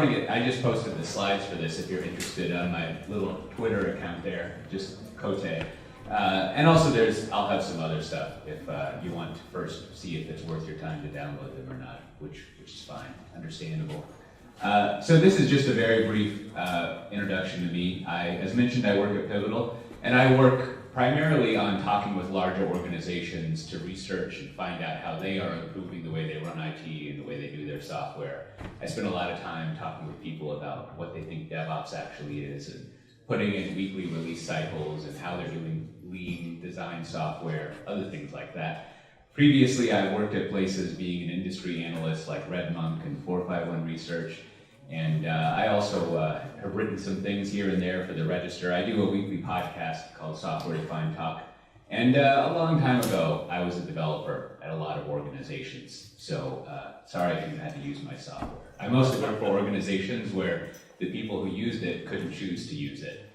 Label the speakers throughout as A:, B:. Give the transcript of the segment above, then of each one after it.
A: want to I just posted the slides for this if you're interested on my little Twitter account there, just Coté. And also I'll have some other stuff if you want to first see if it's worth your time to download them or not, which is fine, understandable. So this is just a very brief introduction to me. As mentioned, I work at Pivotal, and I work primarily on talking with larger organizations to research and find out how they are improving the way they run IT and the way they do their software. I spend a lot of time talking with people about what they think DevOps actually is and putting in weekly release cycles and how they're doing lean design software, other things like that. Previously, I worked at places being an industry analyst like Red Monk and 451 Research, and I also have written some things here and there for the Register. I do a weekly podcast called Software Defined Talk, and a long time ago, I was a developer at a lot of organizations, so sorry if you had to use my software. I mostly work for organizations where the people who used it couldn't choose to use it,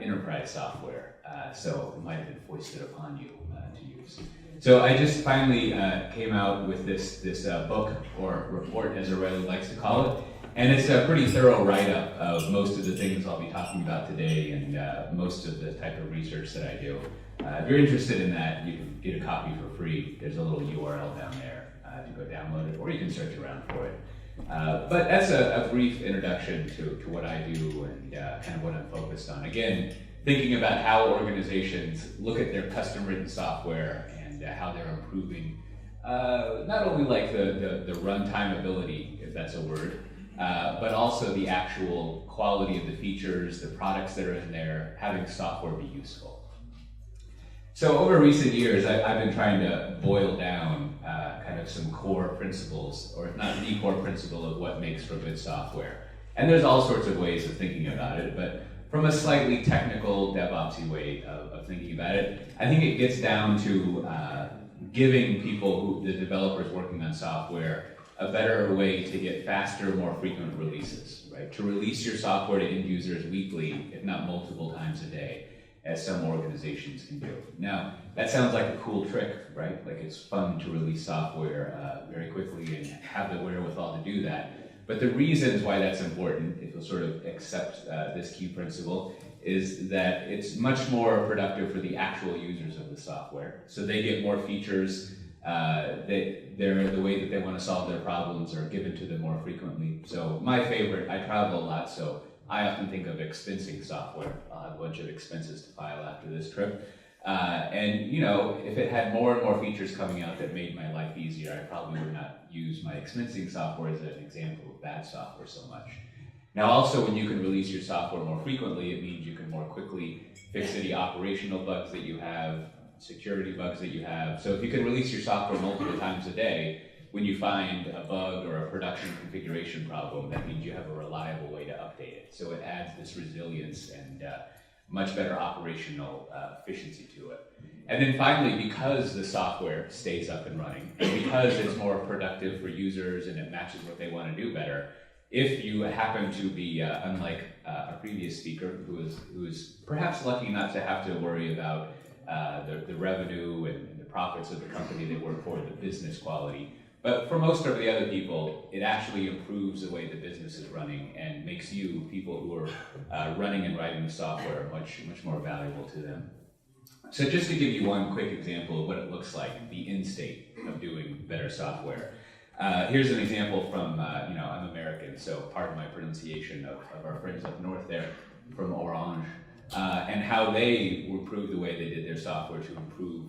A: enterprise software, so it might have been foisted upon you to use. So I just finally came out with this book, or report as Aurelie likes to call it, and it's a pretty thorough write-up of most of the things I'll be talking about today and most of the type of research that I do. If you're interested in that, you can get a copy for free. There's a little URL down there to go download it, or you can search around for it. But that's a brief introduction to what I do and kind of what I'm focused on. Again, thinking about how organizations look at their custom-written software and how they're improving not only like the runtime ability, if that's a word, but also the actual quality of the features, the products that are in there, having software be useful. So over recent years, I've been trying to boil down kind of some core principles, or if not the core principle of what makes for good software. And there's all sorts of ways of thinking about it, but from a slightly technical DevOpsy way of thinking about it, I think it gets down to giving people, the developers working on software, a better way to get faster, more frequent releases, right? To release your software to end users weekly, if not multiple times a day, as some organizations can do. Now, that sounds like a cool trick, right? Like it's fun to release software very quickly and have the wherewithal to do that. But the reasons why that's important, if you'll sort of accept this key principle, is that it's much more productive for the actual users of the software. So they get more features, the way that they want to solve their problems are given to them more frequently. So my favorite, I travel a lot, so I often think of expensing software. I'll have a bunch of expenses to file after this trip. And you know, if it had more and more features coming out that made my life easier, I probably would not use my expensing software as an example of bad software so much. Now also, when you can release your software more frequently, it means you can more quickly fix any operational bugs that you have, security bugs that you have. So if you can release your software multiple times a day, when you find a bug or a production configuration problem, that means you have a reliable way to update it. So it adds this resilience and much better operational efficiency to it. And then finally, because the software stays up and running, and because it's more productive for users and it matches what they want to do better, if you happen to be, unlike a previous speaker who is perhaps lucky not to have to worry about the revenue and the profits of the company they work for, the business quality, but for most of the other people, it actually improves the way the business is running and makes you, people who are running and writing the software, much more valuable to them. So just to give you one quick example of what it looks like, the end state of doing better software. Here's an example from, I'm American, so pardon my pronunciation of our friends up north there from Orange, and how they improved the way they did their software to improve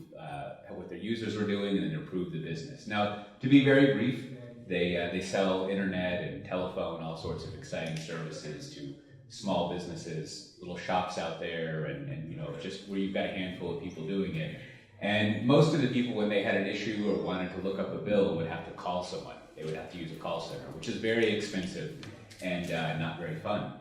A: what their users were doing and improve the business. Now, to be very brief, they sell internet and telephone, all sorts of exciting services to small businesses, little shops out there, and just where you've got a handful of people doing it. And most of the people, when they had an issue or wanted to look up a bill, would have to call someone. They would have to use a call center, which is very expensive and not very fun.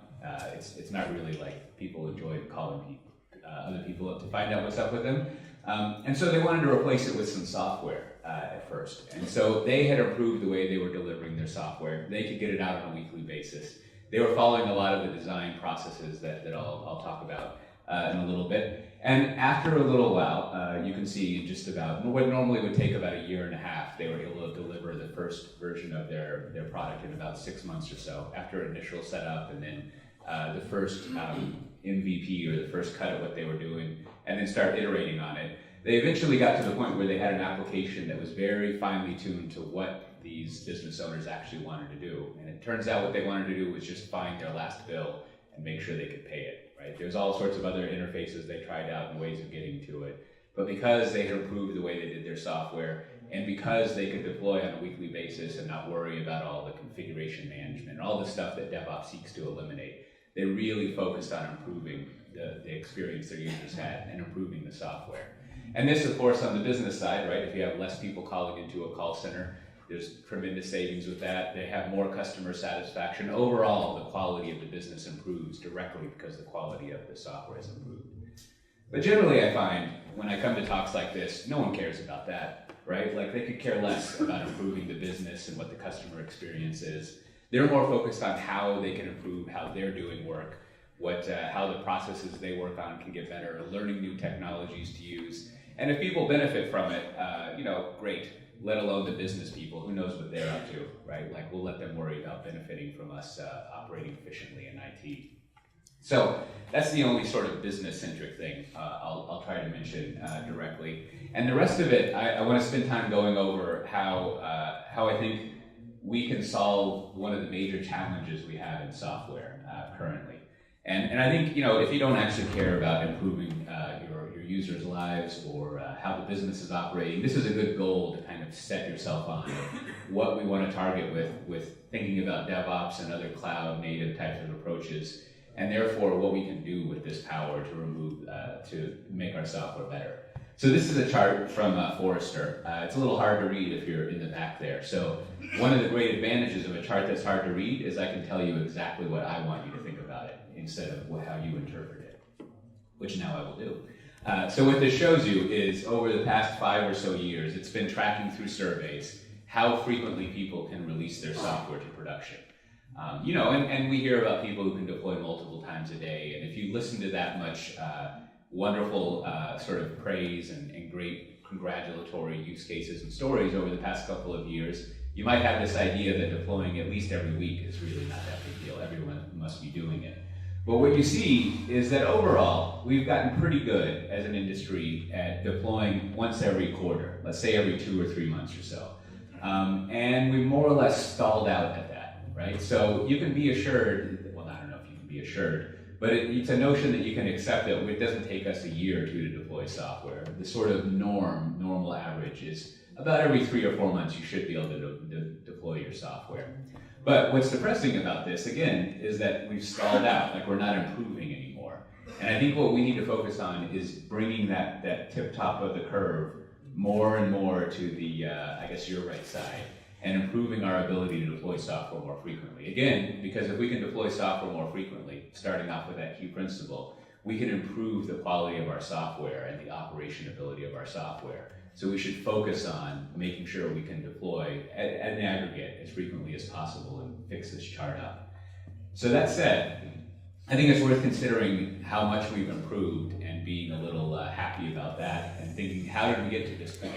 A: It's not really like people enjoy calling other people up to find out what's up with them. And so they wanted to replace it with some software at first. And so they had improved the way they were delivering their software. They could get it out on a weekly basis. They were following a lot of the design processes that I'll talk about. in a little bit. And after a little while, you can see just about what normally would take about a year and a half, they were able to deliver the first version of their product in about 6 months or so after initial setup, and then the first MVP or the first cut at what they were doing, and then start iterating on it. They eventually got to the point where they had an application that was very finely tuned to what these business owners actually wanted to do. And it turns out what they wanted to do was just find their last bill and make sure they could pay it, right? There's all sorts of other interfaces they tried out and ways of getting to it. But because they had improved the way they did their software, and because they could deploy on a weekly basis and not worry about all the configuration management and all the stuff that DevOps seeks to eliminate, they really focused on improving the experience their users had and improving the software. And this, of course, on the business side, right? If you have less people calling into a call center, there's tremendous savings with that. They have more customer satisfaction. Overall, the quality of the business improves directly because the quality of the software is improved. But generally, I find when I come to talks like this, no one cares about that, right? Like, they could care less about improving the business and what the customer experience is. They're more focused on how they can improve how they're doing work, how the processes they work on can get better, learning new technologies to use. And if people benefit from it, great. Let alone the business people, who knows what they're up to, right? Like, we'll let them worry about benefiting from us operating efficiently in IT. So that's the only sort of business-centric thing I'll try to mention directly. And the rest of it, I want to spend time going over how I think we can solve one of the major challenges we have in software currently. And I think, if you don't actually care about improving your users' lives or how the business is operating, this is a good goal to kind of set yourself on what we want to target with thinking about DevOps and other cloud-native types of approaches, and therefore what we can do with this power to make our software better. So this is a chart from Forrester. It's a little hard to read if you're in the back there. So one of the great advantages of a chart that's hard to read is I can tell you exactly what I want you to think about it instead of how you interpret it, which now I will do. So what this shows you is over the past 5 or so years, it's been tracking through surveys how frequently people can release their software to production. And we hear about people who can deploy multiple times a day, and if you listen to that much wonderful sort of praise and great congratulatory use cases and stories over the past couple of years, you might have this idea that deploying at least every week is really not that big deal. Everyone must be doing it. But what you see is that overall, we've gotten pretty good as an industry at deploying once every quarter, let's say every 2 or 3 months or so. And we more or less stalled out at that, right? So you can be assured, well, I don't know if you can be assured, but it's a notion that you can accept that it doesn't take us a year or 2 to deploy software. The sort of normal average is about every 3 or 4 months you should be able to deploy your software. But what's depressing about this, again, is that we've stalled out, like we're not improving anymore. And I think what we need to focus on is bringing that tip top of the curve more and more to the, your right side, and improving our ability to deploy software more frequently. Again, because if we can deploy software more frequently, starting off with that key principle, we can improve the quality of our software and the operation ability of our software. So we should focus on making sure we can deploy at an aggregate as frequently as possible and fix this chart up. So that said, I think it's worth considering how much we've improved and being a little happy about that, and thinking, how did we get to this point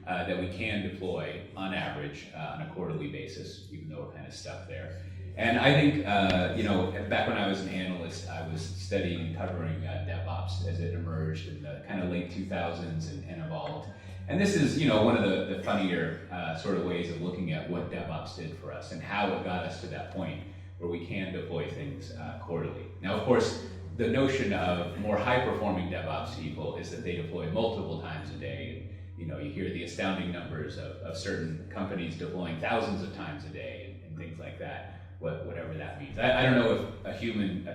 A: that we can deploy on average on a quarterly basis, even though we're kind of stuck there. And I think, back when I was an analyst, I was studying and covering DevOps as it emerged in the kind of late 2000s and evolved. And this is, one of the funnier sort of ways of looking at what DevOps did for us and how it got us to that point where we can deploy things quarterly. Now, of course, the notion of more high-performing DevOps people is that they deploy multiple times a day. You hear the astounding numbers of certain companies deploying thousands of times a day and things like that, whatever that means. I don't know if a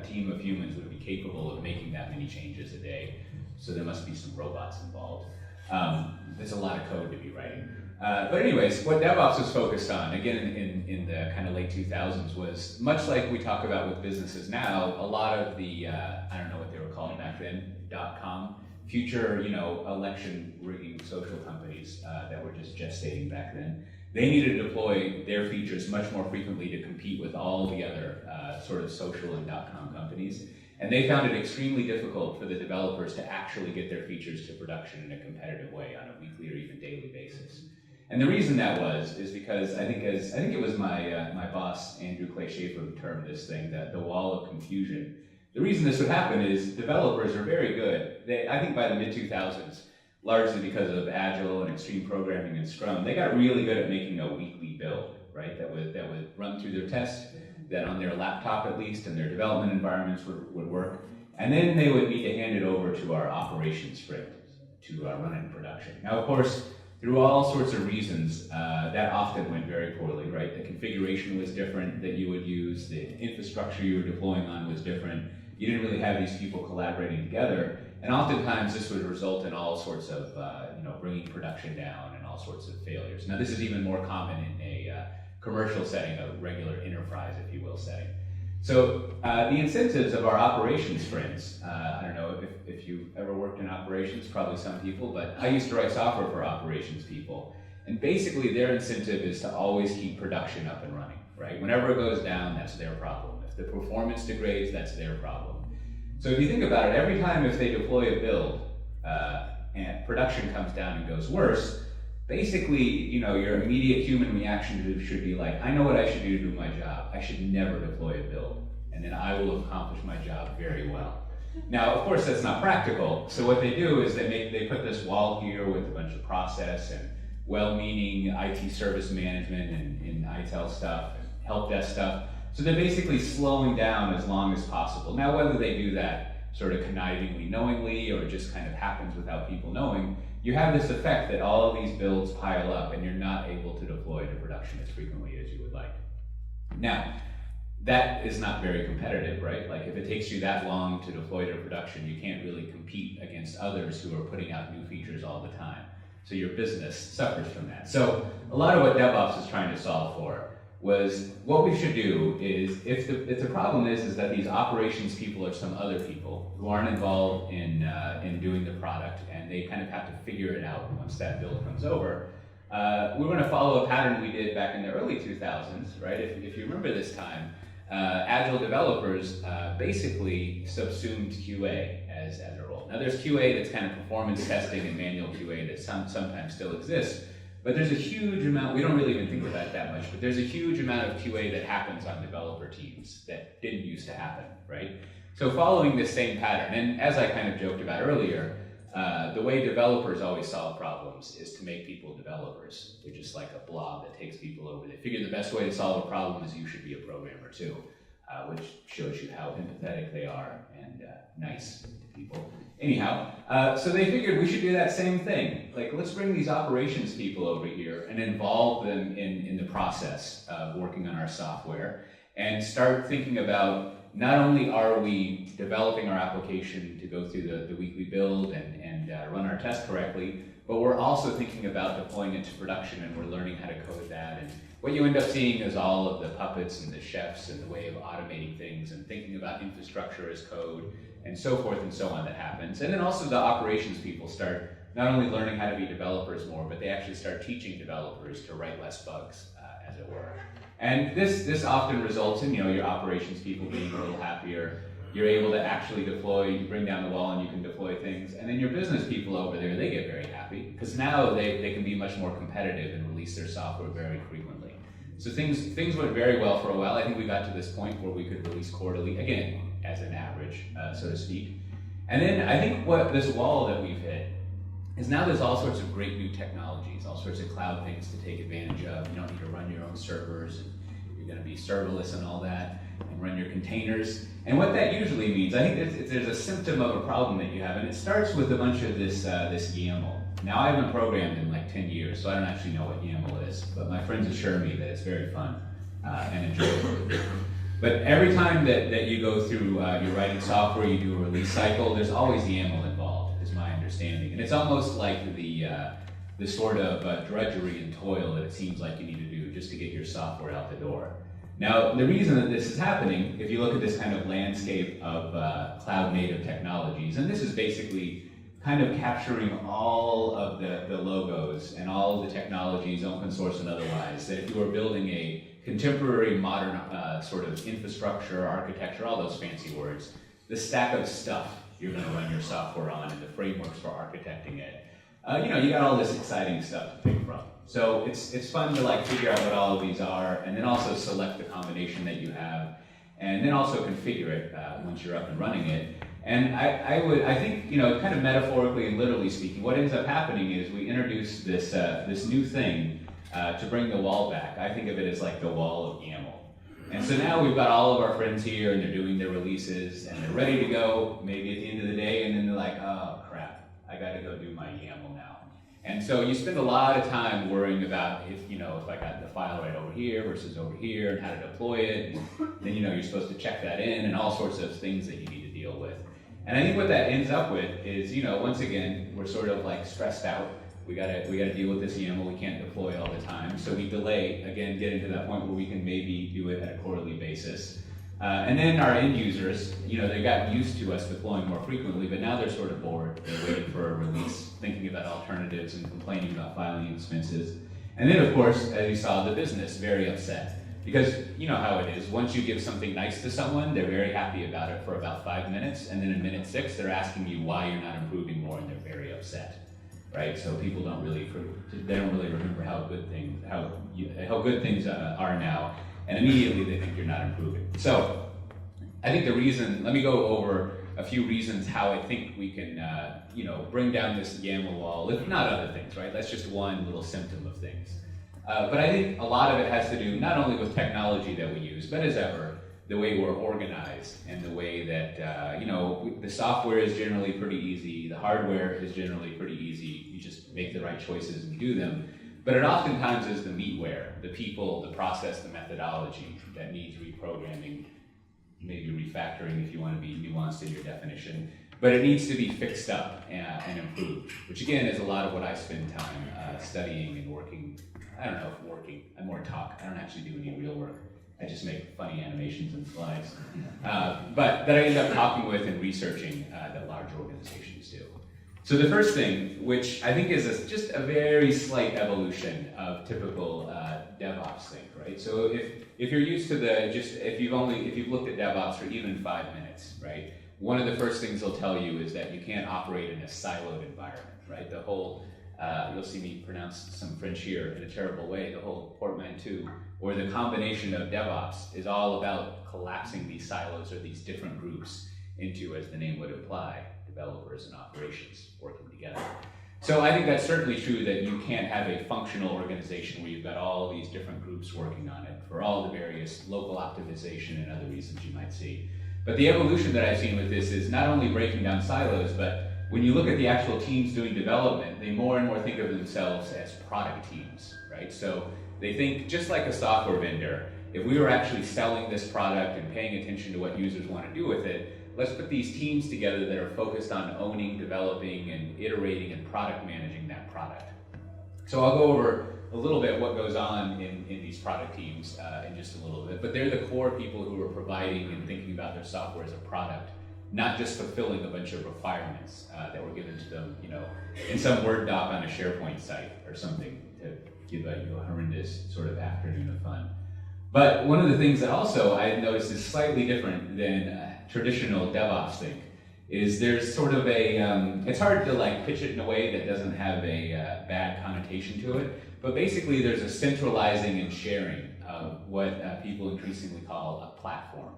A: team of humans would be capable of making that many changes a day, so there must be some robots involved. There's a lot of code to be writing. But anyways, what DevOps was focused on, again in the kind of late 2000s, was much like we talk about with businesses now, a lot of the, I don't know what they were called back then, .com, future, election rigging social companies that were just gestating back then. They needed to deploy their features much more frequently to compete with all the other sort of social and .com companies. And they found it extremely difficult for the developers to actually get their features to production in a competitive way on a weekly or even daily basis. And the reason that is because I think it was my boss, Andrew Clay Schaefer, who termed this thing the wall of confusion. The reason this would happen is developers are very good. I think by the mid-2000s, largely because of Agile and extreme programming and Scrum, they got really good at making a weekly build, right? That would run through their tests, that on their laptop at least, and their development environments would work. And then they would need to hand it over to our operations sprint to run it in production. Now, of course, through all sorts of reasons, that often went very poorly, right? The configuration was different that you would use, the infrastructure you were deploying on was different. You didn't really have these people collaborating together, and oftentimes this would result in all sorts of, bringing production down and all sorts of failures. Now, this is even more common in a commercial setting, a regular enterprise, if you will, setting. So the incentives of our operations sprints, I don't know if you've ever worked in operations, probably some people, but I used to write software for operations people. And basically their incentive is to always keep production up and running, right? Whenever it goes down, that's their problem. If the performance degrades, that's their problem. So if you think about it, every time if they deploy a build and production comes down and goes worse, basically, your immediate human reaction should be like, I know what I should do to do my job. I should never deploy a build, and then I will accomplish my job very well. Now, of course, that's not practical. So what they do is they put this wall here with a bunch of process and well-meaning IT service management and ITEL stuff and help desk stuff. So they're basically slowing down as long as possible. Now, whether they do that sort of connivingly, knowingly, or it just kind of happens without people knowing, you have this effect that all of these builds pile up and you're not able to deploy to production as frequently as you would like. Now, that is not very competitive, right? Like if it takes you that long to deploy to production, you can't really compete against others who are putting out new features all the time. So your business suffers from that. So a lot of what DevOps is trying to solve for was what we should do is, if the problem is that these operations people are some other people who aren't involved in doing the product, and they kind of have to figure it out once that build comes over, we're going to follow a pattern we did back in the early 2000s, right? If you remember this time, Agile developers basically subsumed QA as a role. Now there's QA that's kind of performance testing and manual QA that sometimes still exists. But there's a huge amount, we don't really even think about it that much, but there's a huge amount of QA that happens on developer teams that didn't used to happen, right? So following this same pattern, and as I kind of joked about earlier, the way developers always solve problems is to make people developers. They're just like a blob that takes people over. They figure the best way to solve a problem is you should be a programmer too, which shows you how empathetic they are and nice to people. Anyhow, so they figured we should do that same thing. Like, let's bring these operations people over here and involve them in the process of working on our software and start thinking about not only are we developing our application to go through the weekly build and run our test correctly, but we're also thinking about deploying it to production, and we're learning how to code that. And what you end up seeing is all of the puppets and the chefs and the way of automating things and thinking about infrastructure as code and so forth and so on that happens. And then also the operations people start not only learning how to be developers more, but they actually start teaching developers to write less bugs, as it were. And this often results in your operations people being a little happier. You're able to actually deploy, you bring down the wall and you can deploy things. And then your business people over there, they get very happy because now they can be much more competitive and release their software very frequently. So things went very well for a while. I think we got to this point where we could release quarterly, again, as an average, so to speak. And then I think what this wall that we've hit is now there's all sorts of great new technologies, all sorts of cloud things to take advantage of. You don't need to run your own servers, and you're going to be serverless and all that, and run your containers. And what that usually means, I think there's a symptom of a problem that you have, and it starts with a bunch of this YAML. Now, I haven't programmed in like 10 years, so I don't actually know what YAML is, but my friends assure me that it's very fun and enjoyable. But every time that you go through, you're writing software, you do a release cycle, there's always YAML involved, is my understanding. And it's almost like the sort of drudgery and toil that it seems like you need to do just to get your software out the door. Now, the reason that this is happening, if you look at this kind of landscape of cloud-native technologies, and this is basically kind of capturing all of the logos and all of the technologies, open source and otherwise, that if you were building a contemporary modern sort of infrastructure, architecture, all those fancy words, the stack of stuff you're going to run your software on and the frameworks for architecting it. You got all this exciting stuff to pick from. So it's fun to like figure out what all of these are, and then also select the combination that you have, and then also configure it once you're up and running it. And I think, kind of metaphorically and literally speaking, what ends up happening is we introduce this new thing to bring the wall back. I think of it as like the wall of YAML. And so now we've got all of our friends here, and they're doing their releases, and they're ready to go, maybe at the end of the day, and then they're like, oh crap, I gotta go do my YAML now. And so you spend a lot of time worrying about if I got the file right over here versus over here, and how to deploy it, and then you're supposed to check that in, and all sorts of things that you need to deal with. And I think what that ends up with is, once again, we're sort of like stressed out. We gotta deal with this YAML, we can't deploy all the time. So we delay, again, getting to that point where we can maybe do it at a quarterly basis. And then our end users, they got used to us deploying more frequently, but now they're sort of bored. They're waiting for a release, thinking about alternatives and complaining about filing expenses. And then, of course, as you saw, the business very upset. Because you know how it is, once you give something nice to someone, they're very happy about it for about 5 minutes, and then in minute 6, they're asking you why you're not improving more, and they're very upset. Right, so people don't really remember how good things are now, and immediately they think you're not improving. So, I think let me go over a few reasons how I think we can, bring down this YAML wall, if not other things, right? That's just one little symptom of things. But I think a lot of it has to do not only with technology that we use, but as ever, the way we're organized and the way that, the software is generally pretty easy, the hardware is generally pretty easy, you just make the right choices and do them. But it oftentimes is the meatware, the people, the process, the methodology that needs reprogramming, maybe refactoring if you want to be nuanced in your definition. But it needs to be fixed up and improved, which again is a lot of what I spend time studying and working. I don't know if working, I more talk, I don't actually do any real work. I just make funny animations and slides. But that I end up talking with and researching that large organizations do. So the first thing, which I think is just a very slight evolution of typical DevOps think, right? So if you're used to if you've looked at DevOps for even 5 minutes, right? One of the first things they'll tell you is that you can't operate in a siloed environment, right? The whole, you'll see me pronounce some French here in a terrible way, the whole portmanteau, or the combination of DevOps is all about collapsing these silos or these different groups into, as the name would imply, developers and operations working together. So I think that's certainly true that you can't have a functional organization where you've got all these different groups working on it for all the various local optimization and other reasons you might see. But the evolution that I've seen with this is not only breaking down silos, but when you look at the actual teams doing development, they more and more think of themselves as product teams, right? So they think, just like a software vendor, if we were actually selling this product and paying attention to what users want to do with it, let's put these teams together that are focused on owning, developing, and iterating and product managing that product. So I'll go over a little bit what goes on in these product teams in just a little bit, but they're the core people who are providing and thinking about their software as a product, not just fulfilling a bunch of requirements that were given to them, in some Word doc on a SharePoint site or something to give a horrendous sort of afternoon of fun. But one of the things that also I noticed is slightly different than traditional DevOps think is there's sort of it's hard to like pitch it in a way that doesn't have a bad connotation to it, but basically there's a centralizing and sharing of what people increasingly call a platform.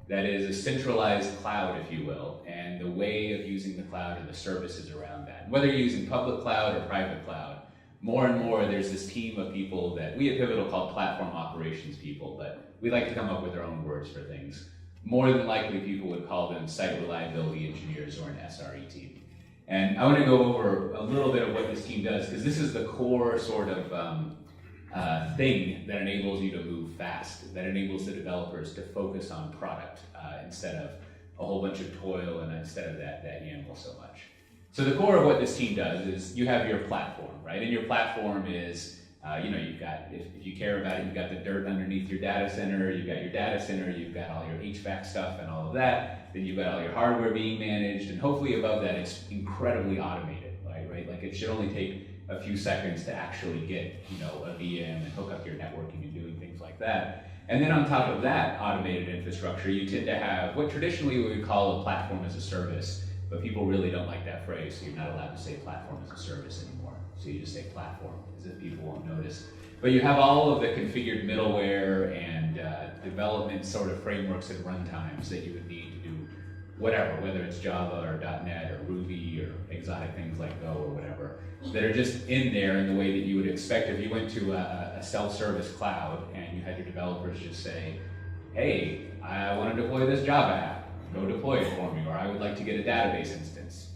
A: That is a centralized cloud, if you will, and the way of using the cloud and the services around that. Whether you're using public cloud or private cloud, more and more there's this team of people that we at Pivotal call platform operations people, but we like to come up with our own words for things. More than likely people would call them site reliability engineers or an SRE team. And I want to go over a little bit of what this team does, because this is the core sort of thing that enables you to move fast, that enables the developers to focus on product instead of a whole bunch of toil and instead of that YAML so much. So the core of what this team does is you have your platform, right? And your platform is, you've got, if you care about it, you've got the dirt underneath your data center, you've got your data center, you've got all your HVAC stuff and all of that, then you've got all your hardware being managed, and hopefully above that it's incredibly automated, right? Like it should only take a few seconds to actually get, a VM and hook up your networking and doing things like that. And then on top of that automated infrastructure, you tend to have what traditionally we would call a platform as a service, but people really don't like that phrase, so you're not allowed to say platform as a service anymore. So you just say platform, as if people won't notice. But you have all of the configured middleware and development sort of frameworks and runtimes that you would need to do whatever, whether it's Java or .NET or Ruby or exotic things like Go or whatever, that are just in there in the way that you would expect if you went to a self-service cloud and you had your developers just say, hey, I want to deploy this Java app, go deploy it for me, or I would like to get a database instance,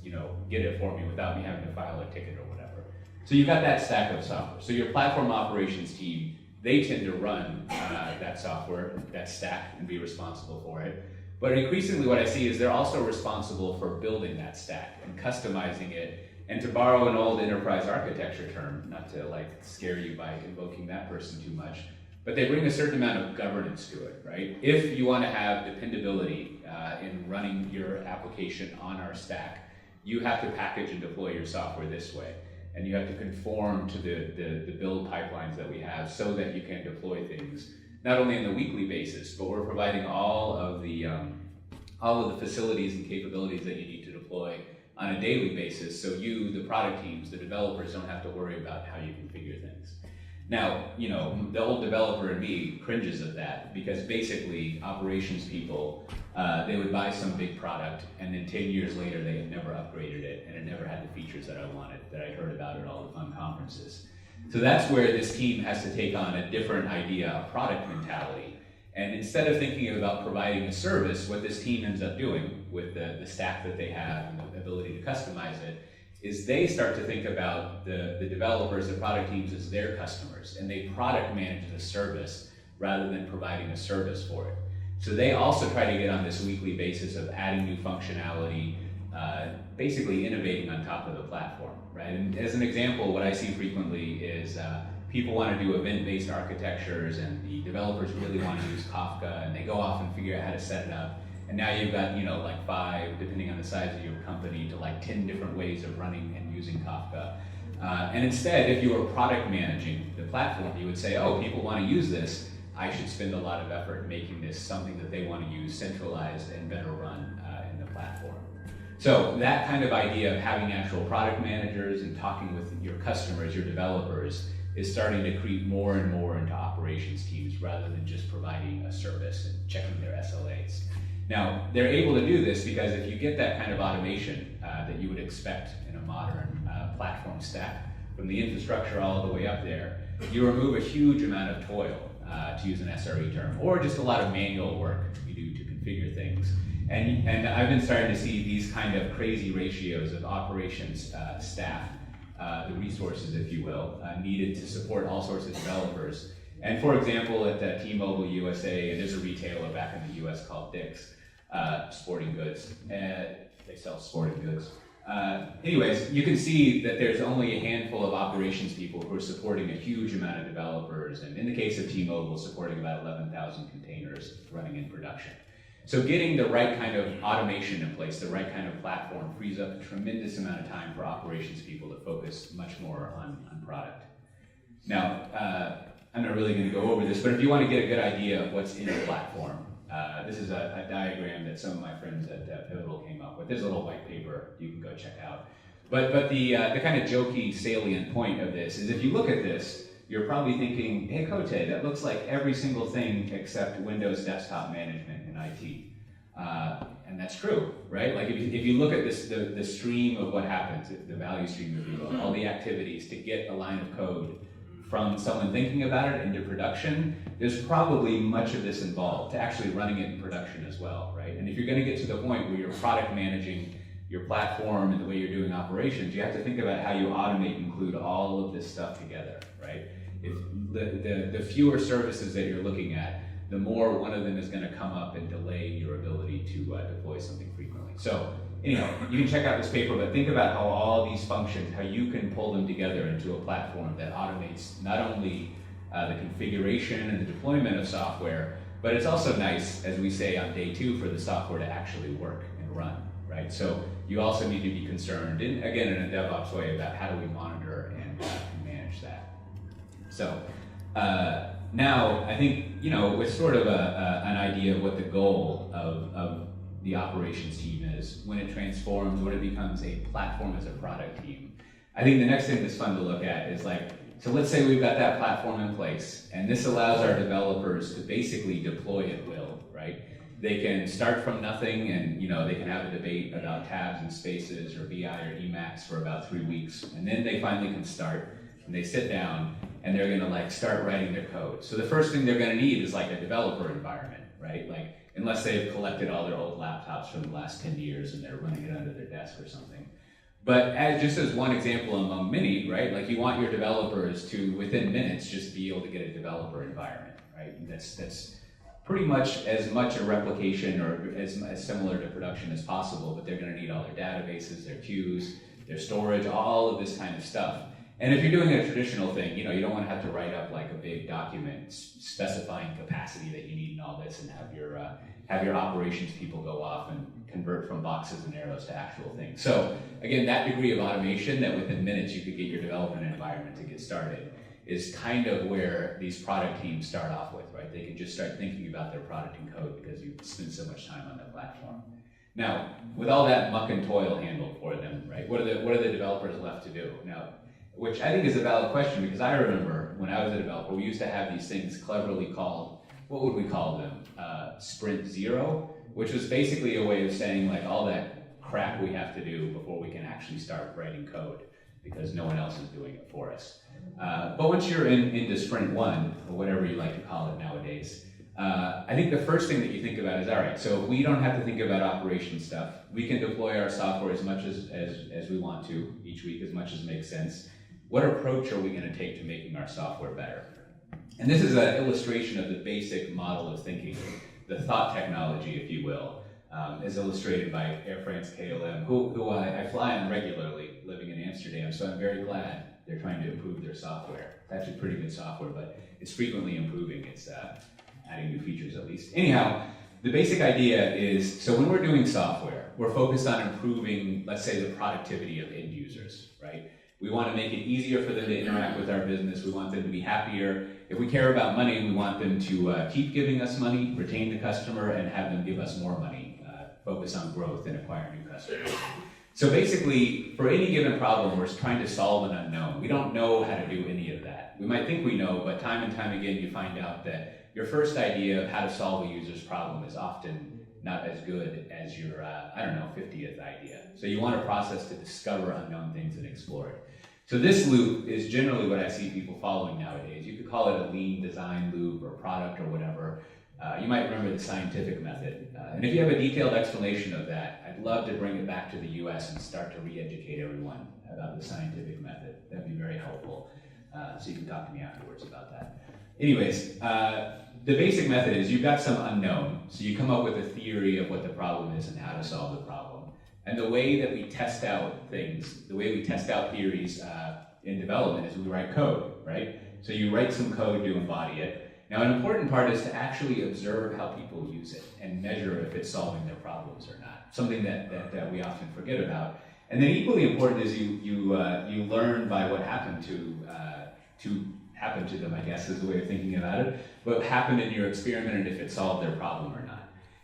A: get it for me without me having to file a ticket or whatever. So you've got that stack of software. So your platform operations team, they tend to run that software, that stack, and be responsible for it. But increasingly what I see is they're also responsible for building that stack and customizing it. And to borrow an old enterprise architecture term, not to scare you by invoking that person too much, but they bring a certain amount of governance to it, right? If you want to have dependability in running your application on our stack, you have to package and deploy your software this way. And you have to conform to the build pipelines that we have so that you can deploy things not only on a weekly basis, but we're providing all of the facilities and capabilities that you need to deploy on a daily basis, so you, the product teams, the developers, don't have to worry about how you configure things. Now, the old developer in me cringes at that, because basically operations people, they would buy some big product and then 10 years later they had never upgraded it and it never had the features that I wanted, that I heard about at all the fun conferences. So that's where this team has to take on a different idea, a product mentality. And instead of thinking about providing a service, what this team ends up doing with the stack that they have and the ability to customize it, is they start to think about the developers, the product teams as their customers, and they product manage the service rather than providing a service for it. So they also try to get on this weekly basis of adding new functionality, basically innovating on top of the platform, right? And as an example, what I see frequently is people want to do event-based architectures and the developers really want to use Kafka, and they go off and figure out how to set it up. And now you've got, 5, depending on the size of your company, to 10 different ways of running and using Kafka. And instead, if you were product managing the platform, you would say, oh, people want to use this. I should spend a lot of effort making this something that they want to use, centralized and better run in the platform. So that kind of idea of having actual product managers and talking with your customers, your developers, is starting to creep more and more into operations teams rather than just providing a service and checking their SLAs. Now, they're able to do this because if you get that kind of automation that you would expect in a modern platform stack, from the infrastructure all the way up there, you remove a huge amount of toil, to use an SRE term, or just a lot of manual work you do to configure things. And I've been starting to see these kind of crazy ratios of operations staff, the resources, if you will, needed to support all sorts of developers. And for example, at T-Mobile USA, there's a retailer back in the US called Dick's, sporting goods. They sell sporting goods. Anyways, you can see that there's only a handful of operations people who are supporting a huge amount of developers, and in the case of T-Mobile, supporting about 11,000 containers running in production. So getting the right kind of automation in place, the right kind of platform, frees up a tremendous amount of time for operations people to focus much more on product. Now, I'm not really going to go over this, but if you want to get a good idea of what's in the platform, this is a diagram that some of my friends at Pivotal came up with. There's a little white paper you can go check out. But the kind of jokey, salient point of this is if you look at this, you're probably thinking, hey, Coté, that looks like every single thing except Windows desktop management in IT. And that's true, right? Like if you look at this, the stream of what happens, the value stream, if you will, all the activities to get a line of code from someone thinking about it into production, there's probably much of this involved to actually running it in production as well, right? And if you're going to get to the point where you're product managing your platform and the way you're doing operations, you have to think about how you automate and include all of this stuff together, right? If the fewer services that you're looking at, the more one of them is going to come up and delay your ability to deploy something frequently. So, you can check out this paper, but think about how all these functions, how you can pull them together into a platform that automates not only the configuration and the deployment of software, but it's also nice, as we say on day 2, for the software to actually work and run, right? So you also need to be concerned, again in a DevOps way, about how do we monitor and manage that. So now I think, with sort of an idea of what the goal of the operations team is, when it transforms, when it becomes a platform as a product team, I think the next thing that's fun to look at is so let's say we've got that platform in place, and this allows our developers to basically deploy at will, right? They can start from nothing, and they can have a debate about tabs and spaces or BI or Emacs for about 3 weeks, and then they finally can start, and they sit down, and they're gonna start writing their code. So the first thing they're gonna need is a developer environment, right? Unless they've collected all their old laptops from the last 10 years and they're running it under their desk or something. But just as one example among many, right? You want your developers to, within minutes, just be able to get a developer environment, right? And that's pretty much as much a replication or as similar to production as possible, but they're gonna need all their databases, their queues, their storage, all of this kind of stuff. And if you're doing a traditional thing, you don't want to have to write up a big document specifying capacity that you need and all this, and have your operations people go off and convert from boxes and arrows to actual things. So again, that degree of automation that within minutes you could get your development environment to get started is kind of where these product teams start off with, right? They can just start thinking about their product and code because you spend so much time on the platform. Now, with all that muck and toil handled for them, right? What are the developers left to do? Now, which I think is a valid question, because I remember when I was a developer, we used to have these things cleverly called, what would we call them? Sprint Zero, which was basically a way of saying all that crap we have to do before we can actually start writing code, because no one else is doing it for us. But once you're into Sprint 1, or whatever you like to call it nowadays, I think the first thing that you think about is, all right, so we don't have to think about operation stuff. We can deploy our software as much as we want to each week, as much as makes sense. What approach are we going to take to making our software better? And this is an illustration of the basic model of thinking, the thought technology, if you will, is illustrated by Air France KLM, who I fly on regularly, living in Amsterdam, so I'm very glad they're trying to improve their software. It's actually pretty good software, but it's frequently improving. It's adding new features at least. Anyhow, the basic idea is, so when we're doing software, we're focused on improving, let's say, the productivity of end users, right? We want to make it easier for them to interact with our business. We want them to be happier. If we care about money, we want them to keep giving us money, retain the customer, and have them give us more money, focus on growth and acquire new customers. So basically, for any given problem, we're trying to solve an unknown. We don't know how to do any of that. We might think we know, but time and time again, you find out that your first idea of how to solve a user's problem is often not as good as your, 50th idea. So you want a process to discover unknown things and explore it. So this loop is generally what I see people following nowadays. You could call it a lean design loop or product or whatever. You might remember the scientific method. And if you have a detailed explanation of that, I'd love to bring it back to the US and start to re-educate everyone about the scientific method. That'd be very helpful. So you can talk to me afterwards about that. Anyways, the basic method is you've got some unknown. So you come up with a theory of what the problem is and how to solve the problem. And the way that we test out things, the way we test out theories in development is we write code, right? So you write some code to embody it. Now, an important part is to actually observe how people use it and measure if it's solving their problems or not, something that we often forget about. And then equally important is you learn by what happened to happen to them, I guess is the way of thinking about it, what happened in your experiment and if it solved their problem or not.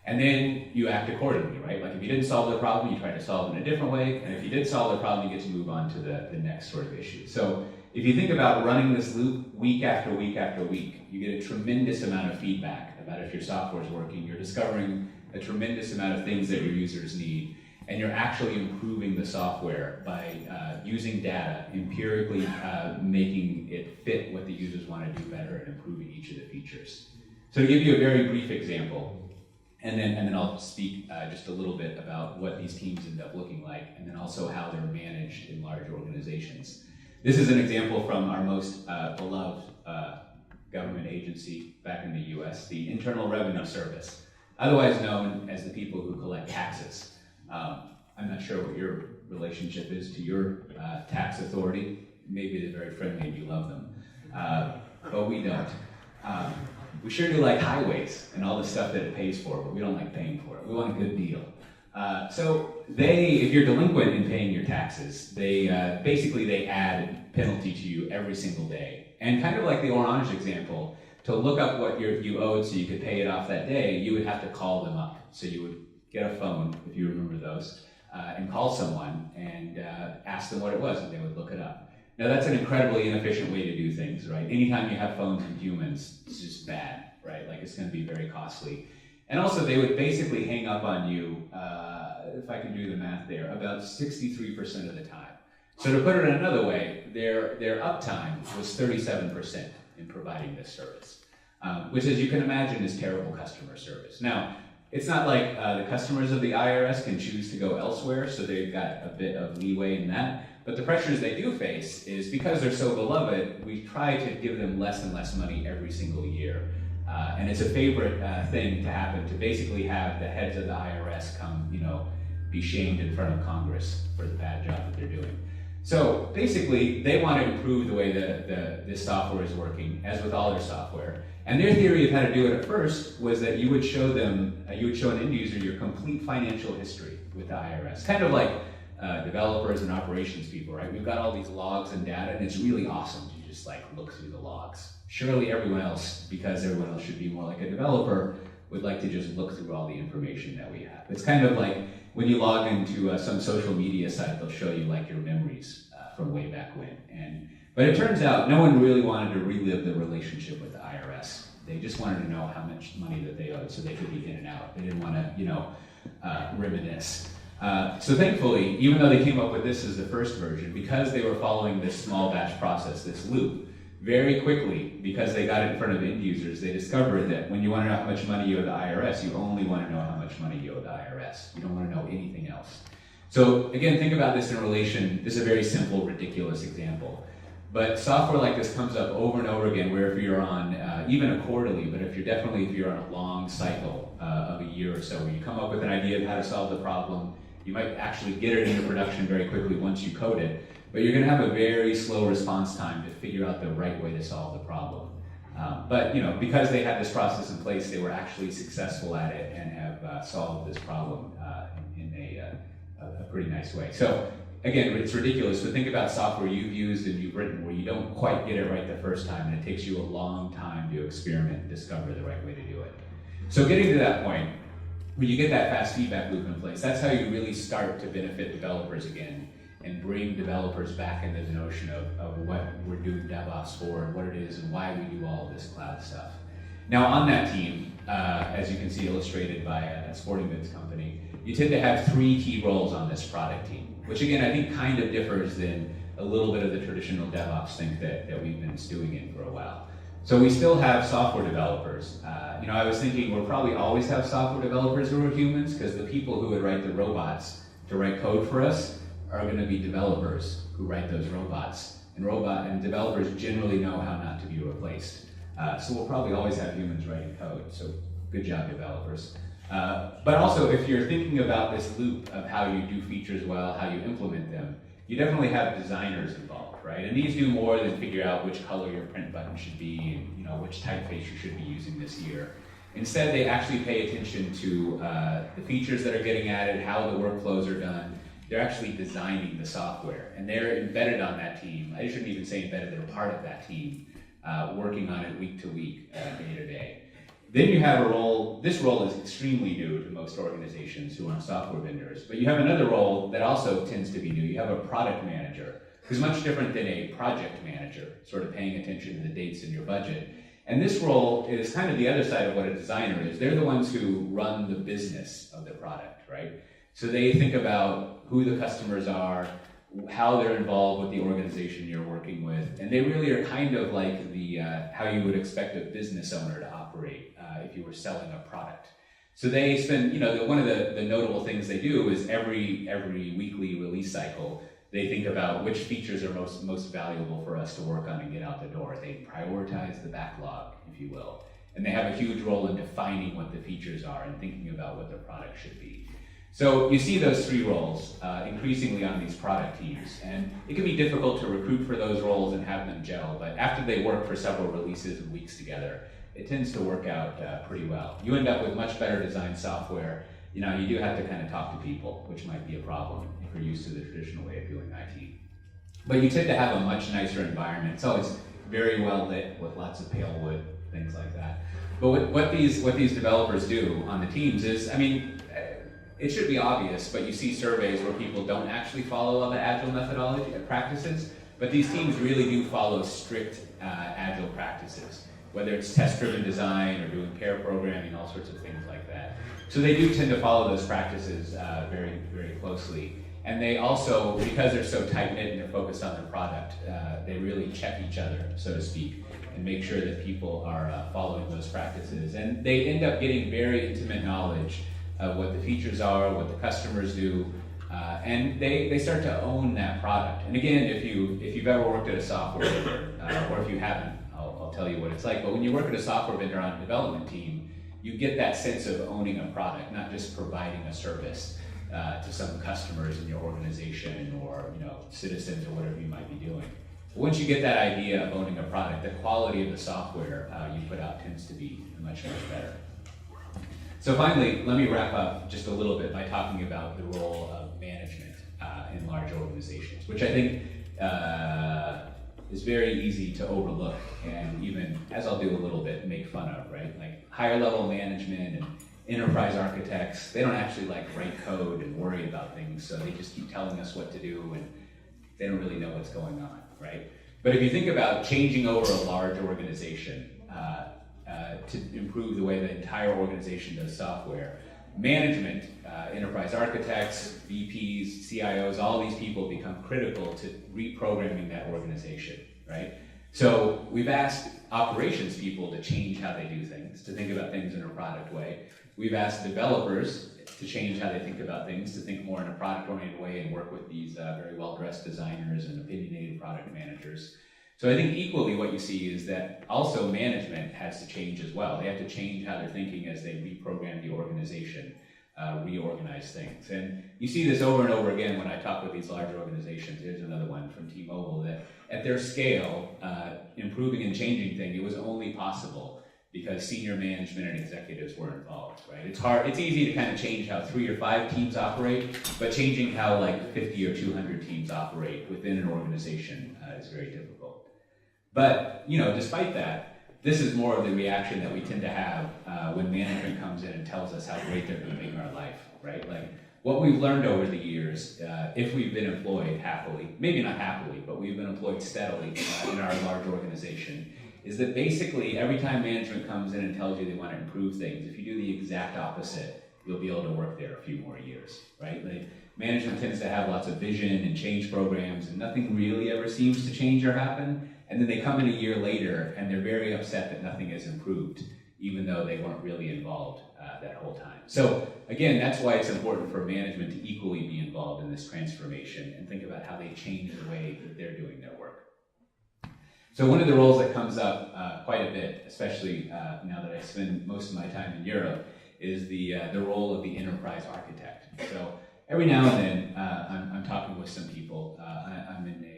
A: And then you act accordingly, right? Like if you didn't solve the problem, you try to solve it in a different way. And if you did solve the problem, you get to move on to the next sort of issue. So if you think about running this loop week after week after week, you get a tremendous amount of feedback about if your software is working. You're discovering a tremendous amount of things that your users need. And you're actually improving the software by using data, empirically making it fit what the users want to do better and improving each of the features. So to give you a very brief example, and then I'll speak just a little bit about what these teams end up looking like, and then also how they're managed in large organizations. This is an example from our most beloved government agency back in the US, the Internal Revenue Service, otherwise known as the people who collect taxes. I'm not sure what your relationship is to your tax authority. Maybe they're very friendly and you love them, but we don't. We sure do like highways and all the stuff that it pays for, but we don't like paying for it. We want a good deal. If you're delinquent in paying your taxes, they add penalty to you every single day. And kind of like the Orange example, to look up what you owed so you could pay it off that day, you would have to call them up. So you would get a phone, if you remember those, and call someone and ask them what it was, and they would look it up. Now that's an incredibly inefficient way to do things, right? Anytime you have phones and humans, it's just bad, right? Like it's going to be very costly. And also they would basically hang up on you, if I can do the math there, about 63% of the time. So to put it another way, their uptime was 37% in providing this service, which, as you can imagine, is terrible customer service. Now, it's not like the customers of the IRS can choose to go elsewhere, so they've got a bit of leeway in that. But the pressures they do face is because they're so beloved, we try to give them less and less money every single year. And it's a favorite thing to happen, to basically have the heads of the IRS come, be shamed in front of Congress for the bad job that they're doing. So basically, they want to improve the way this software is working, as with all their software. And their theory of how to do it at first was that you would show them, you would show an end user your complete financial history with the IRS. Kind of like developers and operations people, right? We've got all these logs and data, and it's really awesome to just look through the logs. Surely everyone else, because everyone else should be more like a developer, would like to just look through all the information that we have. It's kind of like when you log into some social media site, they'll show you your memories from way back when. But it turns out no one really wanted to relive the relationship with the IRS. They just wanted to know how much money that they owed so they could be in and out. They didn't want to, reminisce. So thankfully, even though they came up with this as the first version, because they were following this small batch process, this loop, very quickly, because they got it in front of end users, they discovered that when you want to know how much money you owe the IRS, you only want to know how much money you owe the IRS. You don't want to know anything else. So again, think about this in relation. This is a very simple, ridiculous example. But software like this comes up over and over again, where if you're on even a quarterly, but if you're on a long cycle of a year or so, where you come up with an idea of how to solve the problem, you might actually get it into production very quickly once you code it, but you're going to have a very slow response time to figure out the right way to solve the problem. But because they had this process in place, they were actually successful at it and have solved this problem in a pretty nice way. So again, it's ridiculous, but think about software you've used and you've written where you don't quite get it right the first time, and it takes you a long time to experiment and discover the right way to do it. So getting to that point, when you get that fast feedback loop in place, that's how you really start to benefit developers again and bring developers back into the notion of what we're doing DevOps for and what it is and why we do all of this cloud stuff. Now on that team, as you can see illustrated by a sporting goods company, you tend to have 3 key roles on this product team, which again I think kind of differs than a little bit of the traditional DevOps thing that we've been stewing in for a while. So we still have software developers. I was thinking we'll probably always have software developers who are humans, because the people who would write the robots to write code for us are going to be developers who write those robots. And developers generally know how not to be replaced. So we'll probably always have humans writing code. So good job, developers. But also, if you're thinking about this loop of how you do features well, how you implement them, you definitely have designers involved, right? And these do more than figure out which color your print button should be and which typeface you should be using this year. Instead, they actually pay attention to the features that are getting added, how the workflows are done. They're actually designing the software, and they're embedded on that team. I shouldn't even say embedded, they're part of that team, working on it week to week, day to day. Then you have a role, this role is extremely new to most organizations who aren't software vendors, but you have another role that also tends to be new. You have a product manager, who's much different than a project manager, sort of paying attention to the dates in your budget. And this role is kind of the other side of what a designer is. They're the ones who run the business of the product, right? So they think about who the customers are, how they're involved with the organization you're working with, and they really are kind of like the how you would expect a business owner to operate if you were selling a product. So they spend, one of the notable things they do is every weekly release cycle, they think about which features are most valuable for us to work on and get out the door. They prioritize the backlog, if you will, and they have a huge role in defining what the features are and thinking about what the product should be. So you see those 3 roles increasingly on these product teams, and it can be difficult to recruit for those roles and have them gel, but after they work for several releases and weeks together, it tends to work out pretty well. You end up with much better designed software, you do have to kind of talk to people, which might be a problem if you're used to the traditional way of doing IT. But you tend to have a much nicer environment. It's always very well lit with lots of pale wood, things like that. But what these developers do on the teams is, it should be obvious, but you see surveys where people don't actually follow all the Agile methodology practices, but these teams really do follow strict Agile practices, whether it's test-driven design or doing pair programming, all sorts of things like that. So they do tend to follow those practices very, very closely. And they also, because they're so tight-knit and they're focused on their product, they really check each other, so to speak, and make sure that people are following those practices. And they end up getting very intimate knowledge of what the features are, what the customers do, and they start to own that product. And again, if you've ever worked at a software vendor, or if you haven't, I'll tell you what it's like. But when you work at a software vendor on a development team, you get that sense of owning a product, not just providing a service to some customers in your organization or citizens or whatever you might be doing. But once you get that idea of owning a product, the quality of the software you put out tends to be much, much better. So finally, let me wrap up just a little bit by talking about the role of management in large organizations, which I think is very easy to overlook and even, as I'll do a little bit, make fun of, right? Like higher level management and enterprise architects, they don't actually write code and worry about things, so they just keep telling us what to do and they don't really know what's going on, right? But if you think about changing over a large organization to improve the way the entire organization does software, management, enterprise architects, VPs, CIOs, all these people become critical to reprogramming that organization, right? So we've asked operations people to change how they do things, to think about things in a product way. We've asked developers to change how they think about things, to think more in a product-oriented way and work with these very well-dressed designers and opinionated product managers. So I think equally what you see is that also management has to change as well. They have to change how they're thinking as they reprogram the organization, reorganize things. And you see this over and over again when I talk with these larger organizations. Here's another one from T-Mobile that at their scale, improving and changing things, it was only possible because senior management and executives were involved, right? It's easy to kind of change how 3 or 5 teams operate, but changing how 50 or 200 teams operate within an organization is very difficult. But, despite that, this is more of the reaction that we tend to have when management comes in and tells us how great they're going to make our life, right? What we've learned over the years, if we've been employed happily, maybe not happily, but we've been employed steadily in our large organization, is that basically every time management comes in and tells you they want to improve things, if you do the exact opposite, you'll be able to work there a few more years, right? Management tends to have lots of vision and change programs, and nothing really ever seems to change or happen. And then they come in a year later, and they're very upset that nothing has improved, even though they weren't really involved that whole time. So again, that's why it's important for management to equally be involved in this transformation and think about how they change the way that they're doing their work. So one of the roles that comes up quite a bit, especially now that I spend most of my time in Europe, is the role of the enterprise architect. So every now and then, I'm talking with some people. I'm in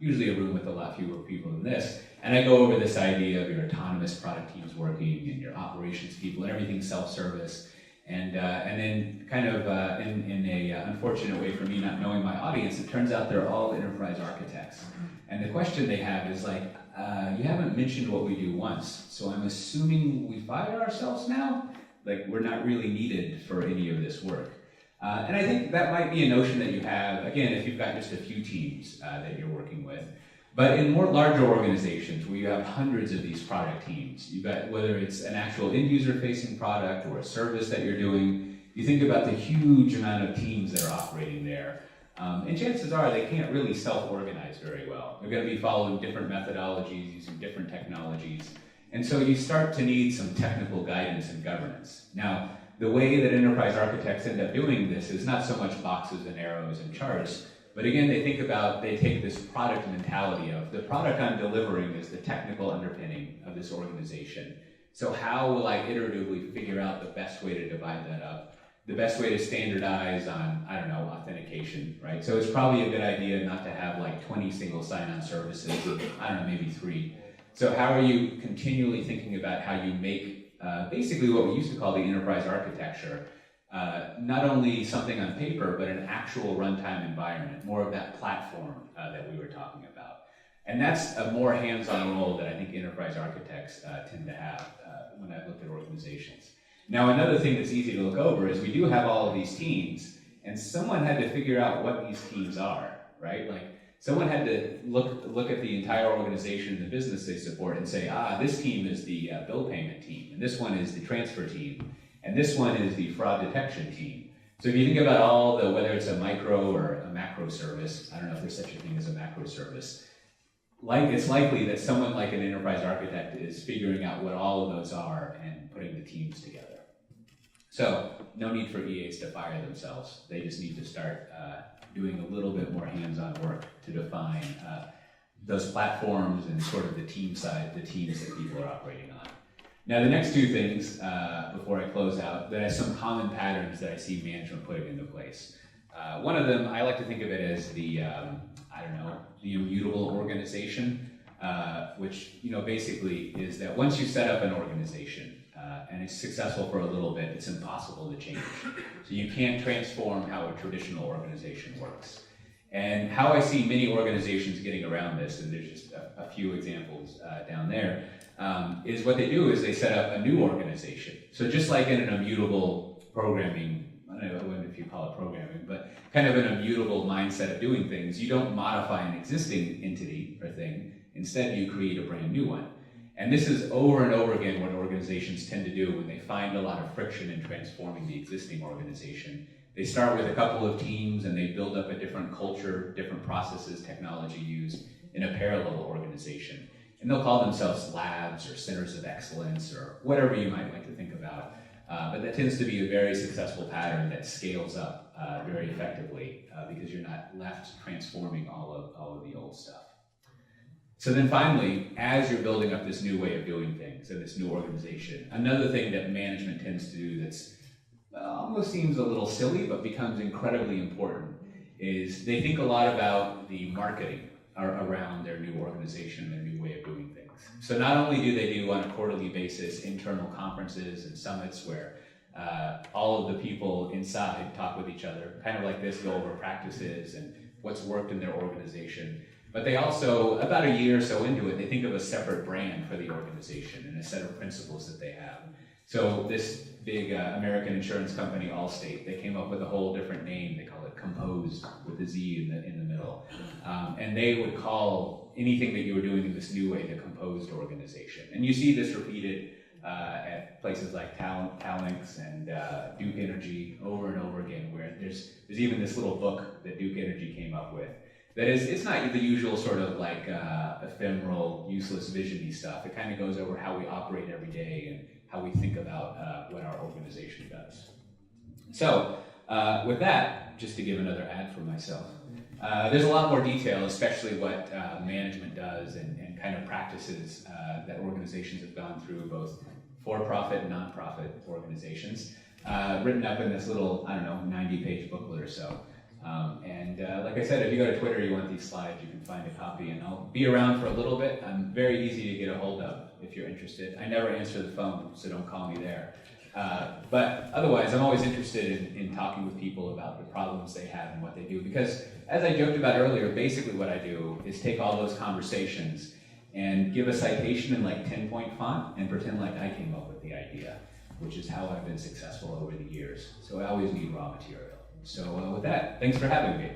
A: usually a room with a lot fewer people than this, and I go over this idea of your autonomous product teams working and your operations people and everything self-service, and then kind of in a unfortunate way for me not knowing my audience, it turns out they're all enterprise architects. And the question they have is you haven't mentioned what we do once, so I'm assuming we fire ourselves now? We're not really needed for any of this work. And I think that might be a notion that you have, again, if you've got just a few teams that you're working with. But in more larger organizations where you have hundreds of these product teams, you've got, whether it's an actual end-user-facing product or a service that you're doing, you think about the huge amount of teams that are operating there. And chances are they can't really self-organize very well. They're going to be following different methodologies, using different technologies. And so you start to need some technical guidance and governance. Now, the way that enterprise architects end up doing this is not so much boxes and arrows and charts, but again, they take this product mentality of the product I'm delivering is the technical underpinning of this organization. So how will I iteratively figure out the best way to divide that up? The best way to standardize on, authentication, right? So it's probably a good idea not to have 20 single sign-on services, maybe 3. So how are you continually thinking about how you make basically what we used to call the enterprise architecture Not only something on paper, but an actual runtime environment, more of that platform that we were talking about. And that's a more hands-on role that I think enterprise architects tend to have when I've looked at organizations. Now, another thing that's easy to look over is we do have all of these teams, and someone had to figure out what these teams are, right? Like, someone had to look at the entire organization and the business they support and say, this team is the bill payment team, and this one is the transfer team, and this one is the fraud detection team. So if you think about all the, whether it's a micro or a macro service, I don't know if there's such a thing as a macro service, it's likely that someone like an enterprise architect is figuring out what all of those are and putting the teams together. So no need for EAs to fire themselves. They just need to start doing a little bit more hands-on work to define those platforms and sort of the team side, the teams that people are operating on. Now, the next two things, before I close out, there are some common patterns that I see management putting into place. One of them, I like to think of it as the, the immutable organization, which, basically is that once you set up an organization and it's successful for a little bit, it's impossible to change. So you can't transform how a traditional organization works. And how I see many organizations getting around this, and there's just a few examples down there, is what they do is they set up a new organization. So just like in an immutable programming, I don't know if you call it programming, but kind of an immutable mindset of doing things, you don't modify an existing entity or thing, instead you create a brand new one. And this is over and over again what organizations tend to do when they find a lot of friction in transforming the existing organization. They start with a couple of teams and they build up a different culture, different processes, technology used in a parallel organization. And they'll call themselves labs or centers of excellence or whatever you might like to think about. But that tends to be a very successful pattern that scales up very effectively because you're not left transforming all of the old stuff. So then finally, as you're building up this new way of doing things and this new organization, another thing that management tends to do that's almost seems a little silly but becomes incredibly important is they think a lot about the marketing around their new organization, their new way of doing things. So not only do they do on a quarterly basis internal conferences and summits where all of the people inside talk with each other, kind of like this, go over practices and what's worked in their organization, but they also, about a year or so into it, they think of a separate brand for the organization and a set of principles that they have. So this big American insurance company, Allstate, they came up with a whole different name. They call it Composed with a Z in the middle. And they would call anything that you were doing in this new way the Composed organization. And you see this repeated at places like Talinx and Duke Energy over and over again, where there's even this little book that Duke Energy came up with. That is, it's not the usual sort of like ephemeral, useless vision-y stuff. It kind of goes over how we operate every day and how we think about what our organization does. So with that, just to give another ad for myself, there's a lot more detail, especially what management does and kind of practices that organizations have gone through, both for-profit and non-profit organizations, written up in this little, 90-page booklet or so. Like I said, if you go to Twitter, you want these slides, you can find a copy, and I'll be around for a little bit. I'm very easy to get a hold of if you're interested. I never answer the phone, so don't call me there. But otherwise, I'm always interested in talking with people about the problems they have and what they do, because as I joked about earlier, basically what I do is take all those conversations and give a citation in like 10-point font and pretend like I came up with the idea, which is how I've been successful over the years. So I always need raw material. So with that, thanks for having me.